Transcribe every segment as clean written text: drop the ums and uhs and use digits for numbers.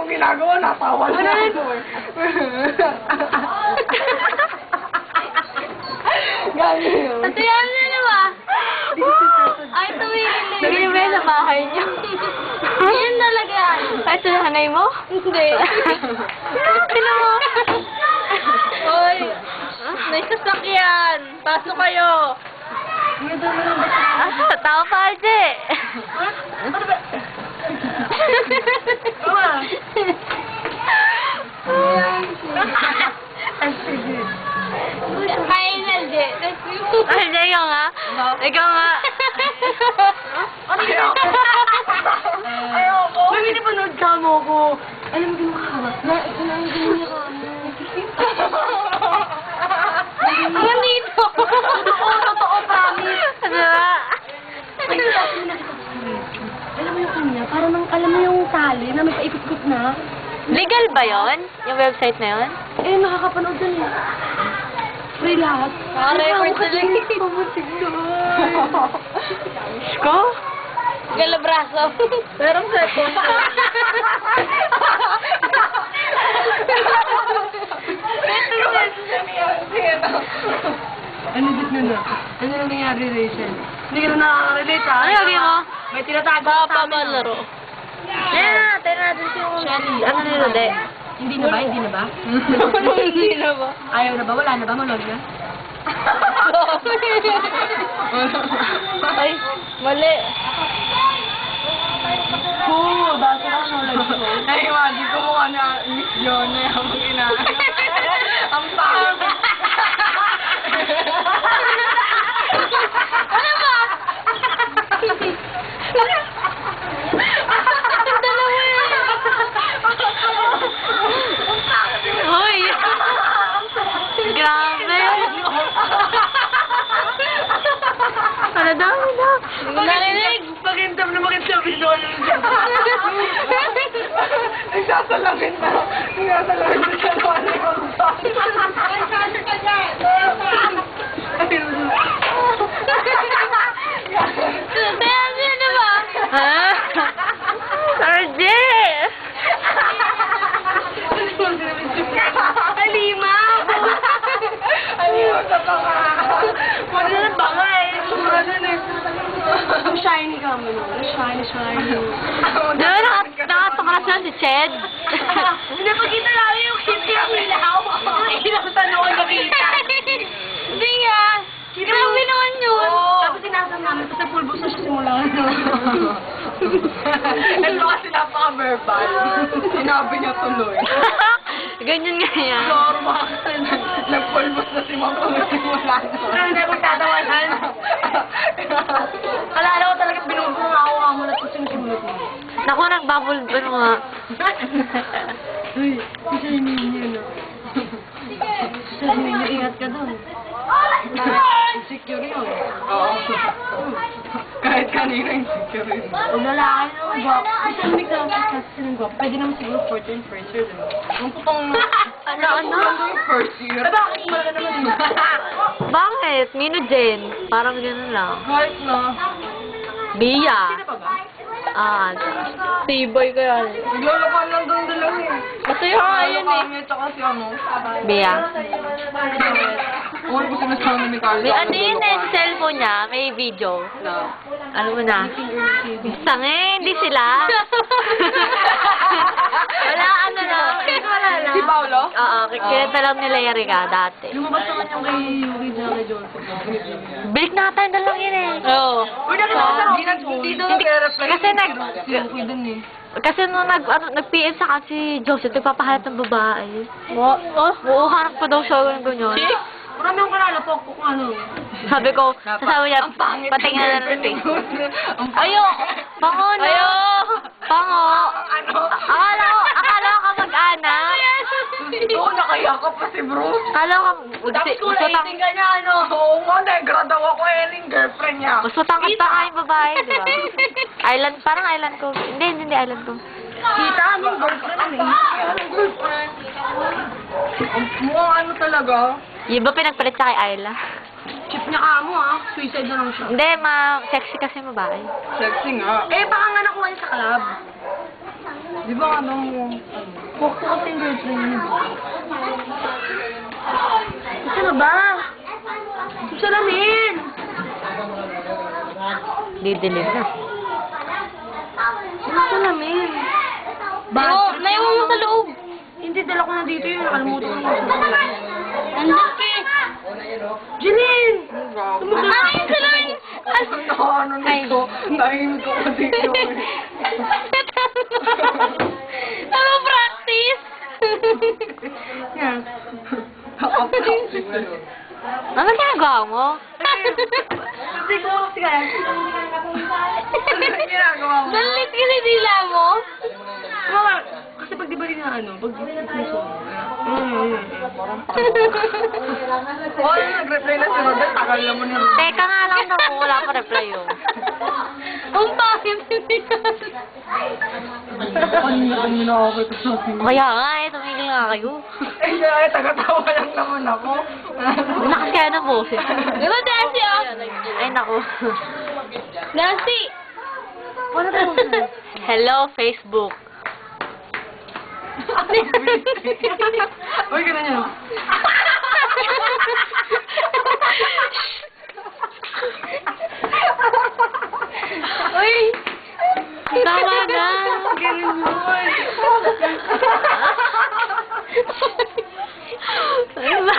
akong ginagawa, natawa na ako eh. Gagi yun. Ate, ano na ba? Ay, tuwing Hindi ba sa bahay niyo? Yan talaga yan. Ay, sa nanay mo? Hindi. Sino mo? Hoy, may sasakyan. Pasok kayo. Ah, tao pa, Alje. Kain na, Alje. Alje, ikaw nga. Ikaw nga. Ayoko. Uy, hindi pa nood ka mo ko. Alam mo, kinakawa. Kinakawa niya ka. Ano dito? Totoo, promise. Ano ba? Alam mo yung kanya, parang alam mo yung tali na may paikot-ikot na. Legal ba yon? Yung website na yon? Eh, nakakapanood dun eh. Free lahat. Naka-record na lang. Ko? Galabraso. Merong cellphone. Ano dit na na? Ano nang nangyari, Rachel? Hindi ka na nakaka-relate ha? Ano gagawin mo? May tinatago Baka sa pa amin. malaro. Yan na, tayo natin yung... Ano ni Rode? Hindi na ba? Hindi na ba? Hindi na ba? Ayaw na ba? Wala na ba? Manood na? Ay, mali. Oo, dati lang nalagay ko. Naiwagi ko mukha na Miss Jonah yung ang pangit. Ano ba? Ang dalawa yan. Hoy! Grabe! Ano daw? Ano daw? Narinig. Pag-intap na mag-intap yung nagsasalangin na. Nagsasalangin na siya naman yung Kaya ano ba? Ha? Sarje! Alimaw. Alimaw sa baka. Wala na baka eh. Sura na eh. Ang shiny ka mo naman. Shiny. Di ba nakatokras na si Ched? Hindi pa kita namin yung hindi ang ilaw. Ilang tanong nakita. Hindi nga. Grabe naman yun. Tapos sinasam namin, tapos nagpulbos na siya simula. Ito kasi napaka-verbal. Sinabi niya tuloy. Ganyan nga yan. Normal. Nagpulbos na si Mama simula na. Hindi ako tatawanan. Alala ko talaga binubunga ako nga muna tapos yung simulot mo. Naku, nagbubble ano nga. Uy, si Shiny niya na. Si Shiny niya, ingat ka doon. Insecure yun. Oo. Kahit kanina insecure yun. Kung lalaki naman gwapo. Kasi may kasi ng gwapo. Pwede naman siguro 14 first year, diba? Ang putong... Ano? Yung first year. Bakit wala naman yun? Bakit? Mino Jen. Parang ganun lang. Kahit na. Bia. Sino pa ba? Ah, T-boy kaya. Naglalaban lang doon dalawa eh. Kasi nga yun eh. Kami tsaka si ano. Bia. Huwag ko sinasabi ni Carla. May ano yun eh, sa cellphone niya, may video. Ano mo na? Tangi, hindi sila. Wala, ano lang. Wala lang. Si Paolo? Oo, kinita lang nila Erika dati. Lumabas naman yung kay Yuki dyan kay Joseph. Balik natin na lang yun eh. Oo. Uy, nakita ko. Hindi daw nag-reply. Kasi Si Yuki dun eh. kasi nung nag-PM sa akin si Joseph, nagpapahalat ng babae. Oh. Oo, harap ko daw siya yung ganyan. Marami akong kalala po kung ano. Sabi ko, sasabi niya, Ang pangit patingin na ng face. Ayo! Pango na. Ayo! Pango. Ano? Akala ko mag-anak. Oo, nakayakap pa si Bruce. Akala ko, Tapos kulating ka niya, ano? Oo nga, negra daw ako eh, girlfriend niya. mas matangkad pa nga yung babae, di ba? Island, parang island ko. Hindi island ko. Kita mo, girlfriend eh. Anong girlfriend? Mukhang ano talaga? Yung ba pinagpalit sa kay Ayla? Chip niya ka mo ah. Suicide na lang siya. Hindi, sexy kasi yung babae. Sexy nga. Eh, baka nga nakuha niya sa club. Di ba ano mo? Pokto kasi yung girlfriend niya. Gusto na ba? Gusto namin! Didilim na. Gusto namin! Naiwan mo sa loob. Hindi, dala ko na dito yun. Nakalimutan ko. Nandun ka. Janine! Ay, sa loob. Ano nito? Tahimik ko kasi yun. Ano practice? Yan. Nakapractice na yun. Ano ginagawa mo? Hindi ko kasi kaya. Ano ginagawa mo? Dalit ka na nila mo. Mama, kasi pag di ba rin na ano, pag di ba rin Oh, nag-reply na si Rodel. Tagal na mo ni Rodel. Teka nga lang daw, wala pa reply yun. Ang pangit nila. Ano na ako ito sa akin? Kaya nga tumigil nga kayo. Eh, siya, tagatawa lang naman ako. Lakas kaya ng boses. Diba, Nancy, oh? Ay, naku. Nancy! Ano tayo? Hello, Facebook. Uy, ganun yun. Uy! Tama na. Ganun yun. Ano ba?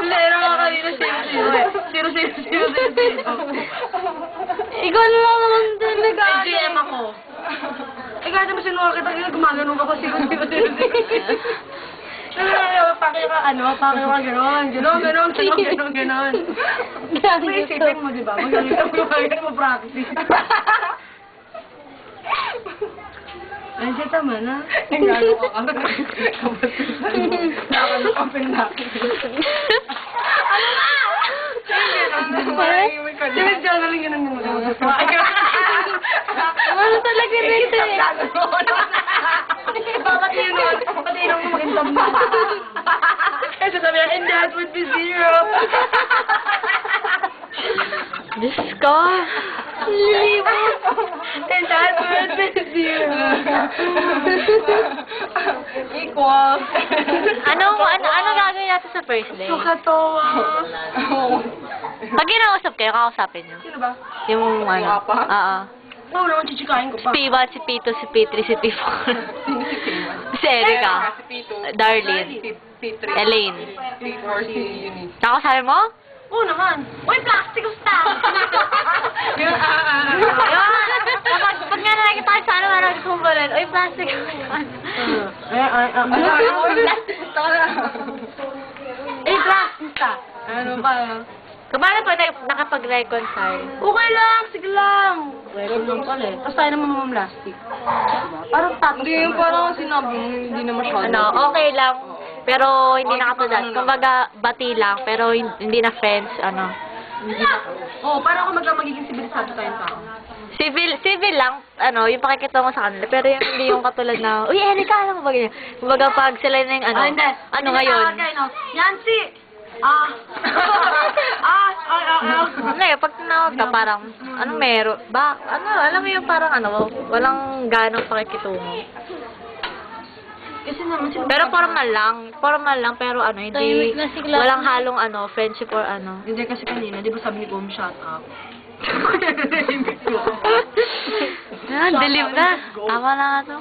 Lera ka kanina sino eh. Sino. Ikaw na lang naman din nag-aaral. GM ako. Eh, kahit naman sinuha kita, gumagano'n ka pa sino. Pakyo ka, pakyo ka gano'n. May isipin mo, di ba? Magaling ka mo practice. Ay, siya tama na. Nagano ka ka. Nakakapin na. Ano nga? Diba siya galing ganun yung Ano talaga dito eh? Bakit yun nun? Pati yun ang magandang ba? Kasi sabi niya, and that would be 0. Diyos ko. Lilibot. And that would be 0. Equal. Ano gagawin natin sa first day? Sukatawa. Pag kinausap kayo, kakausapin nyo. Sino ba? Yung ano. Papa? Oo. Oo naman, chichikain ko Si pa. P1, si P2, si P3, si P4. Si Erica. Si P2. Darlene. P3. Elaine. P4 si Eunice. Kakausapin mo? Oo naman. Uy, plastic of stuff! Yun, Pag nga nakikita tayo sa ano, kumbalan, uy, plastic. Plastic gusto ko na. Plastic ka. Ano ba? Kumbalan po nakapag-reconcile. Okay lang, sige lang. Meron lang pala eh. Tapos tayo naman mamamlastic. Parang tatos. Hindi, yung parang sinabi mo, hindi na masyado. Ano, okay lang. Pero hindi nakatulad. Kumbaga, bati lang, pero hindi na friends, ano. Oo, parang kung magiging sibilisado tayong tao. Civil lang, ano, yung pakikitungo sa kanila. Pero yung, hindi yung katulad na, uy, Erika, alam mo ba ganyan? Kumbaga, pag sila na yung, ano, Hindi. ano ngayon? Yancy! Ngayon, pag tinawag ka, parang, ano meron, alam mo yung parang, ano, walang ganong pakikitungo. Kasi naman sila... Pero formal lang, pero ano, hindi, Tahimik na si Clara. walang halong, ano, friendship or ano. Hindi kasi kanina, di ba sabi ni Gom, shut up. Dilim na. Tama na nga to.